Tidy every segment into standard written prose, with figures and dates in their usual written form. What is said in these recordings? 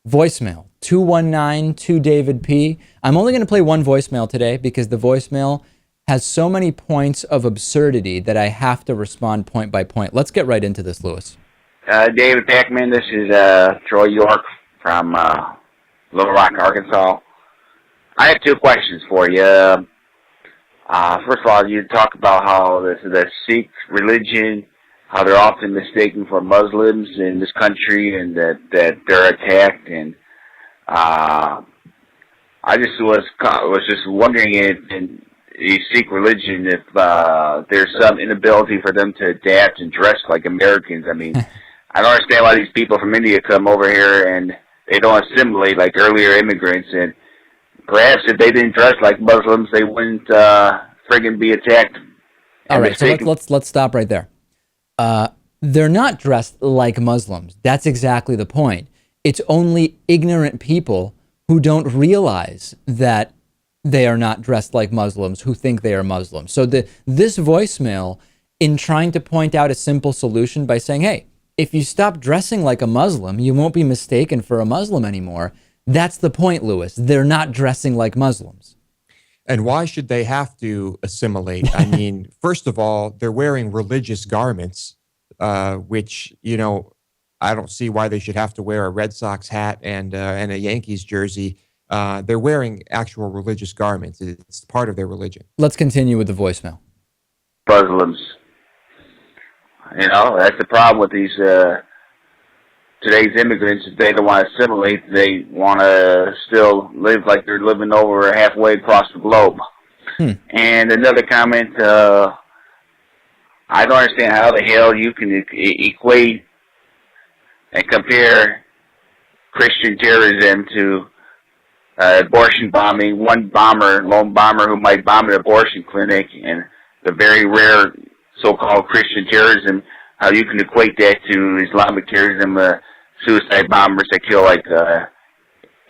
Voicemail 219-2 David P. I'm only going to play one voicemail today because the voicemail has so many points of absurdity that I have to respond point by point. Let's get right into this, Lewis. David Pakman, this is Troy York from Little Rock, Arkansas. I have two questions for you. First of all, you talk about how the Sikh religion, how they're often mistaken for Muslims in this country, and that they're attacked. And I just was just wondering in the Sikh religion if there's some inability for them to adapt and dress like Americans. I mean, I don't understand why these people from India come over here and they don't assimilate like earlier immigrants. And perhaps if they didn't dress like Muslims, they wouldn't friggin' be attacked. All right, so let's stop right there. They're not dressed like Muslims. That's exactly the point. It's only ignorant people who don't realize that they are not dressed like Muslims who think they are Muslims. So this voicemail, in trying to point out a simple solution by saying, hey, if you stop dressing like a Muslim, you won't be mistaken for a Muslim anymore. That's the point, Lewis. They're not dressing like Muslims. And why should they have to assimilate? I mean, first of all, they're wearing religious garments, which, I don't see why they should have to wear a Red Sox hat and a Yankees jersey. They're wearing actual religious garments. It's part of their religion. Let's continue with the voicemail. Muslims. That's the problem with these today's immigrants. If they don't want to assimilate, they want to still live like they're living over halfway across the globe. And another comment, I don't understand how the hell you can equate and compare Christian terrorism to abortion bombing. One lone bomber who might bomb an abortion clinic, and the very rare so-called Christian terrorism, how you can equate that to Islamic terrorism, suicide bombers that kill like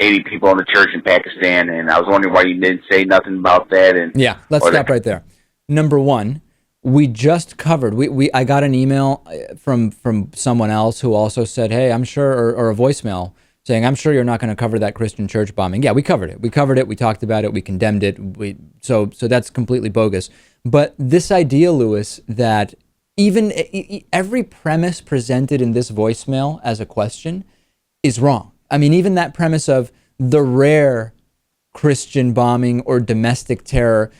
80 people in the church in Pakistan. And I was wondering why you didn't say nothing about that. And yeah, let's stop right there. Number one, we just covered, I got an email from someone else who also said, hey, I'm sure, or a voicemail saying, I'm sure you're not going to cover that Christian church bombing. Yeah, we covered it. We talked about it. We condemned it. So that's completely bogus. But this idea, Lewis, that even every premise presented in this voicemail as a question is wrong. I mean, even that premise of the rare Christian bombing or domestic terror,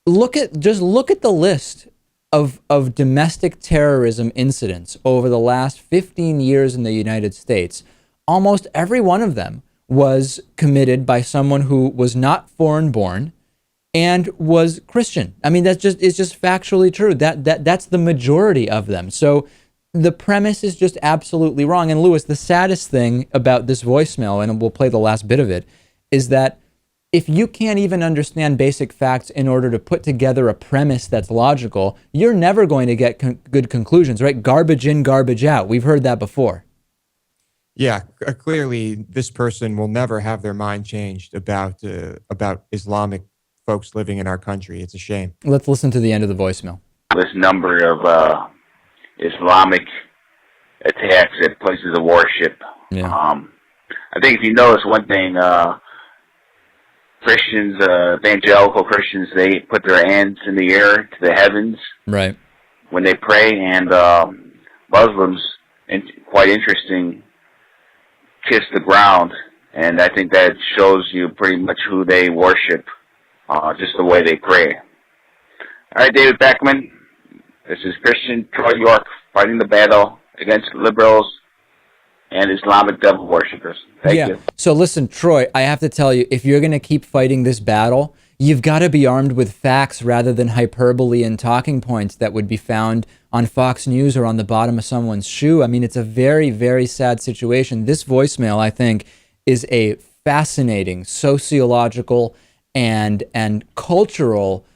look at the list of domestic terrorism incidents over the last 15 years in the United States. Almost every one of them was committed by someone who was not foreign born and was Christian. I mean, it's just factually true. That's the majority of them. So the premise is just absolutely wrong. And Lewis, the saddest thing about this voicemail, and we'll play the last bit of it, is that if you can't even understand basic facts in order to put together a premise that's logical, you're never going to get good conclusions, right? Garbage in, garbage out. We've heard that before. Yeah, clearly this person will never have their mind changed about Islamic folks living in our country. It's a shame. Let's listen to the end of the voicemail. This number of Islamic attacks at places of worship. Yeah. I think if you notice one thing, Christians, evangelical Christians, they put their hands in the air to the heavens, right, when they pray, and Muslims, quite interesting, kiss the ground, and I think that shows you pretty much who they worship, just the way they pray. All right, David Pakman, this is Christian Troy York fighting the battle against liberals and Islamic devil worshippers. Thank you. So listen, Troy, I have to tell you, if you're going to keep fighting this battle, you've got to be armed with facts rather than hyperbole and talking points that would be found on Fox News or on the bottom of someone's shoe. I mean, it's a very, very sad situation. This voicemail, I think, is a fascinating sociological and cultural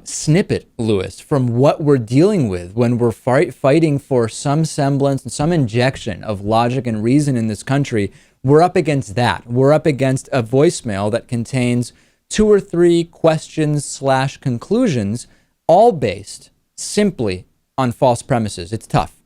snippet, Lewis, from what we're dealing with when we're fighting for some semblance and some injection of logic and reason in this country. We're up against that. We're up against a voicemail that contains 2 or 3 questions/conclusions, all based simply on false premises. It's tough.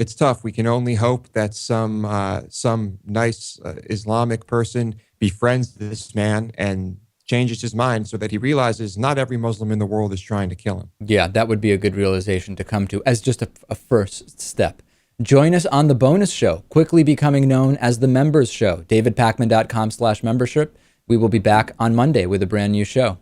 It's tough. We can only hope that some nice Islamic person befriends this man and changes his mind so that he realizes not every Muslim in the world is trying to kill him. Yeah, that would be a good realization to come to as just a first step. Join us on the bonus show, quickly becoming known as the Members Show. davidpakman.com/membership. We will be back on Monday with a brand new show.